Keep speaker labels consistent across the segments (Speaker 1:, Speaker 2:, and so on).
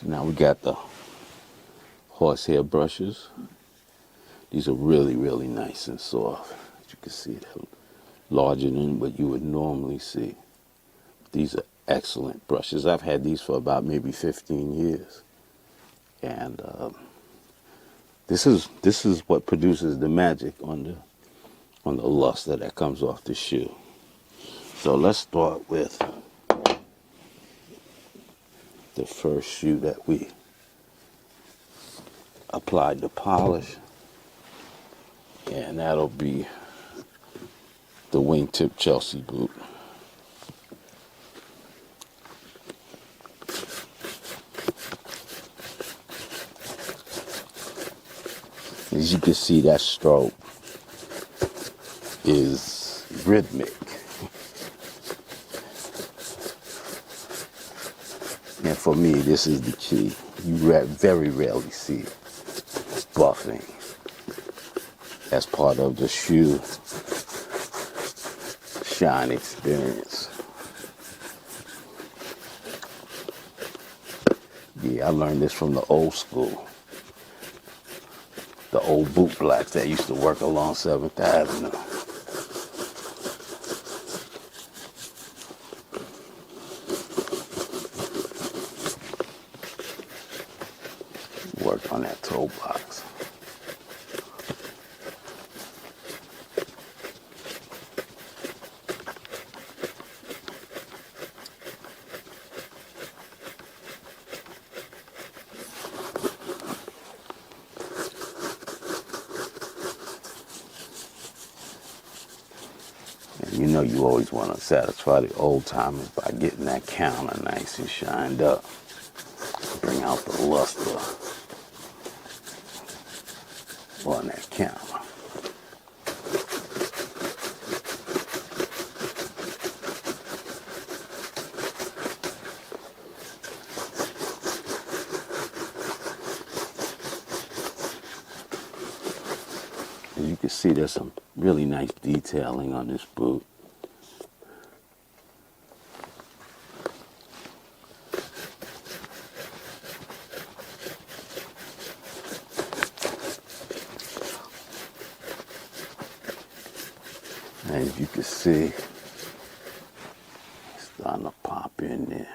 Speaker 1: So now we got the horsehair brushes. These are really, really nice and soft. As you can see, they're larger than what you would normally see. These are excellent brushes. I've had these for about maybe 15 years. And this is what produces the magic on the luster that comes off the shoe. So let's start with the first shoe that we applied the polish, and that'll be the wingtip Chelsea boot. As you can see, that stroke is rhythmic. And for me, this is the key. You very rarely see buffing as part of the shoe shine experience. Yeah, I learned this from the old school. The old boot blacks that used to work along 7th Avenue. Worked on that toe box. And you know you always want to satisfy the old timers by getting that counter nice and shined up. Bring out the luster on that counter. As you can see, there's some really nice detailing on this boot. And as you can see, it's starting to pop in there.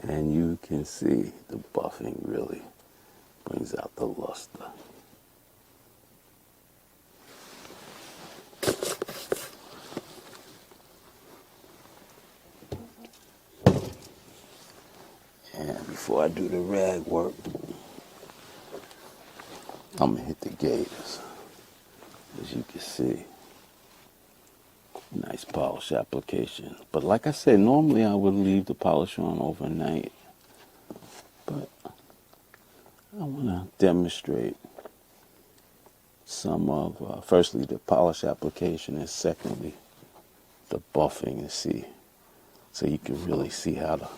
Speaker 1: And you can see the buffing really brings out the luster. And before I do the rag work, I'm gonna hit the gaiters. As you can see, nice polish application. But like I said, normally I would leave the polish on overnight. But I want to demonstrate some of, firstly, the polish application, and secondly, the buffing, and see. So you can really see how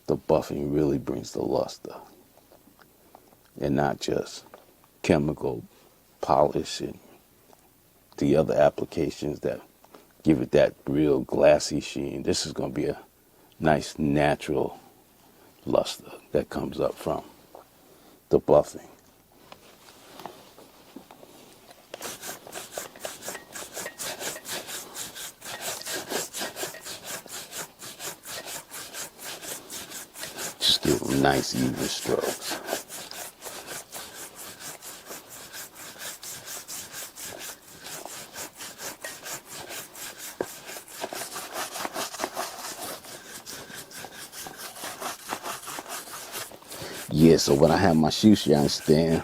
Speaker 1: the buffing really brings the luster. And not just chemical polish and the other applications that give it that real glassy sheen. This is going to be a nice natural luster that comes up from the buffing. Just give them nice even strokes. Yeah, so when I have my shoe shine stand,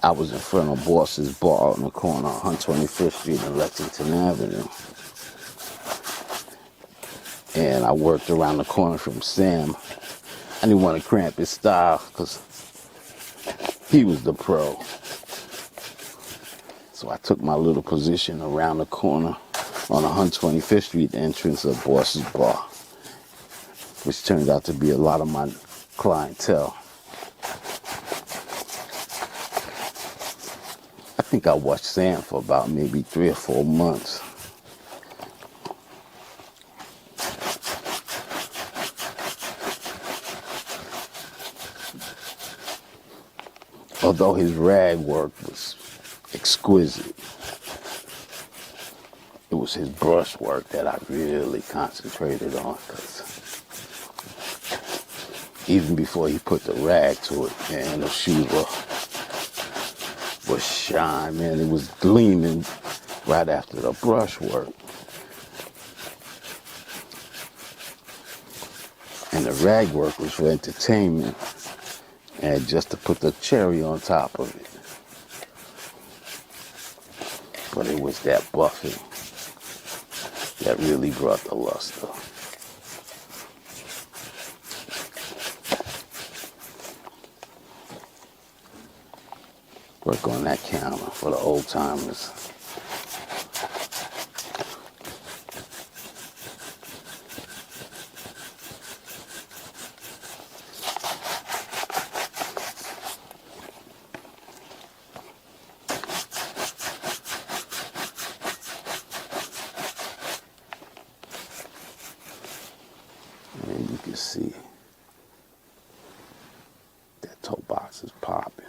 Speaker 1: I was in front of Boss's Bar on the corner of 125th Street and Lexington Avenue. And I worked around the corner from Sam. I didn't want to cramp his style because he was the pro. So I took my little position around the corner on the 125th Street entrance of Boss's Bar, which turned out to be a lot of my clientele. I think I watched Sam for about maybe 3 or 4 months. Although his rag work was exquisite, it was his brush work that I really concentrated on, because even before he put the rag to it, man, the shoe was shine, man. It was gleaming right after the brush work. And the rag work was for entertainment, and just to put the cherry on top of it. But it was that buffing that really brought the luster. Work on that counter for the old timers. And you can see that toe box is popping.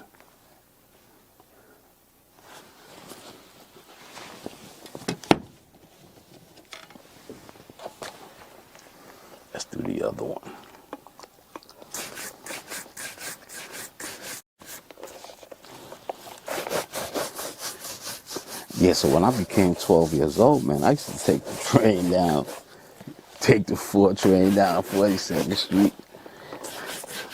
Speaker 1: Let's do the other one. Yeah, so when I became 12 years old, man, I used to take the train down, take the 4 train down 42nd Street.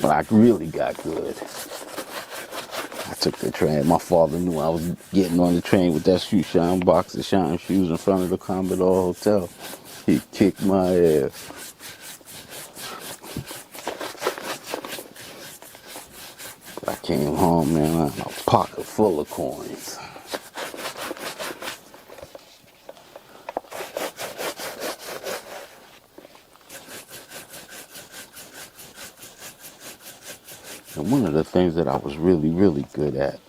Speaker 1: When I really got good, I took the train. My father knew I was getting on the train with that shoe shine box of shine shoes in front of the Commodore Hotel. He kicked my ass. I came home, man, I had a pocket full of coins. And one of the things that I was really, really good at,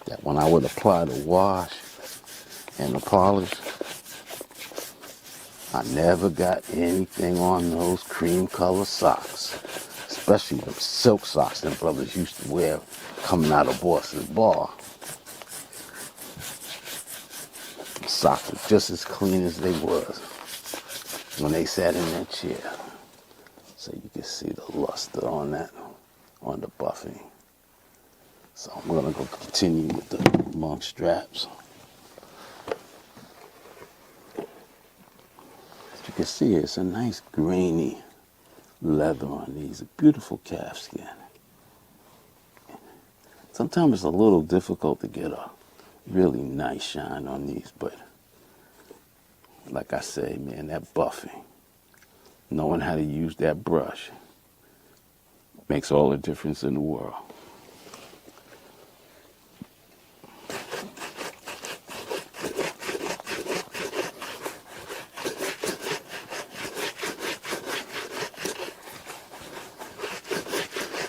Speaker 1: that when I would apply the wash and the polish, I never got anything on those cream color socks. Especially the silk socks them brothers used to wear coming out of Boss's Bar. The socks were just as clean as they was when they sat in that chair. So you can see the luster on that, on the buffing. So I'm gonna go continue with the monk straps. As you can see, it's a nice grainy leather on these, a beautiful calf skin. Sometimes it's a little difficult to get a really nice shine on these, but like I say, man, that buffing, knowing how to use that brush makes all the difference in the world.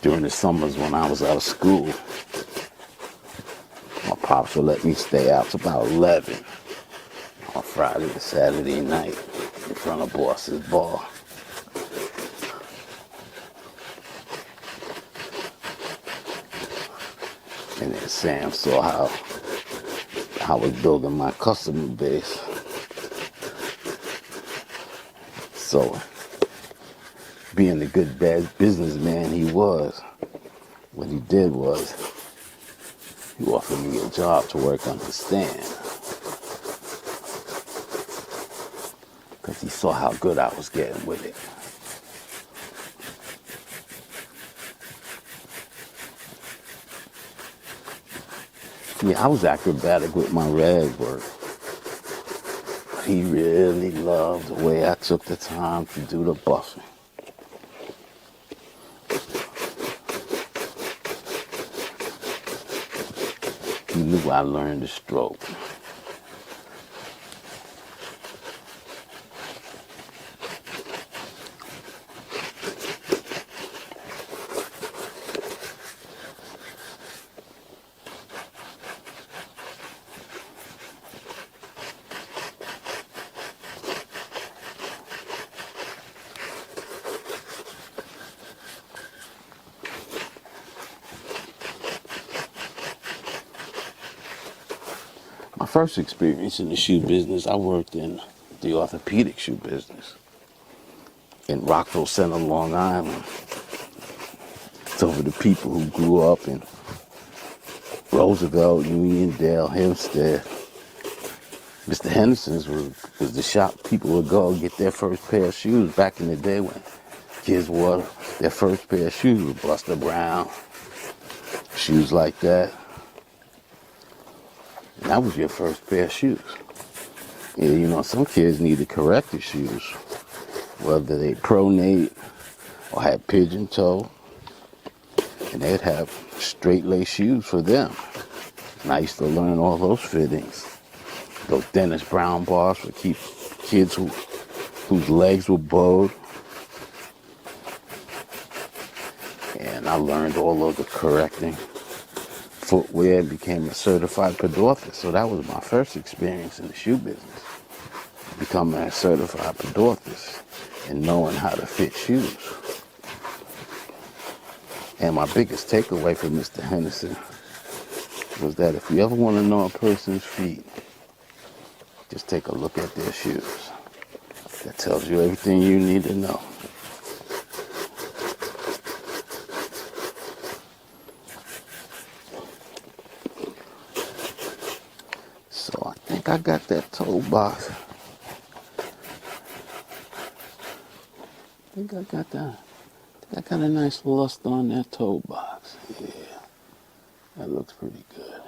Speaker 1: During the summers when I was out of school, my pops would let me stay out to about 11 on Friday to Saturday night in front of Boss's Bar. And then Sam saw how I was building my customer base. So, being the good bad businessman he was, what he did was he offered me a job to work on the stand, because he saw how good I was getting with it. Yeah, I was acrobatic with my rag work. He really loved the way I took the time to do the buffing. He knew I learned the stroke. My first experience in the shoe business, I worked in the orthopedic shoe business in Rockville Center, Long Island. So for the people who grew up in Roosevelt, Uniondale, Hempstead, Mr. Henderson's was the shop people would go get their first pair of shoes back in the day when kids wore their first pair of shoes with Buster Brown, shoes like that. And that was your first pair of shoes. Yeah, you know, some kids needed corrective shoes, whether they pronate or had pigeon toe, and they'd have straight lace shoes for them. And I used to learn all those fittings. Those Dennis Brown bars would keep kids whose legs were bowed. And I learned all of the correcting footwear and became a certified podorthist. So that was my first experience in the shoe business, becoming a certified podorthist and knowing how to fit shoes. And my biggest takeaway from Mr. Henderson was that if you ever want to know a person's feet, just take a look at their shoes. That tells you everything you need to know. So I think I got that toe box. I think I got that. I got a nice luster on that toe box. Yeah, that looks pretty good.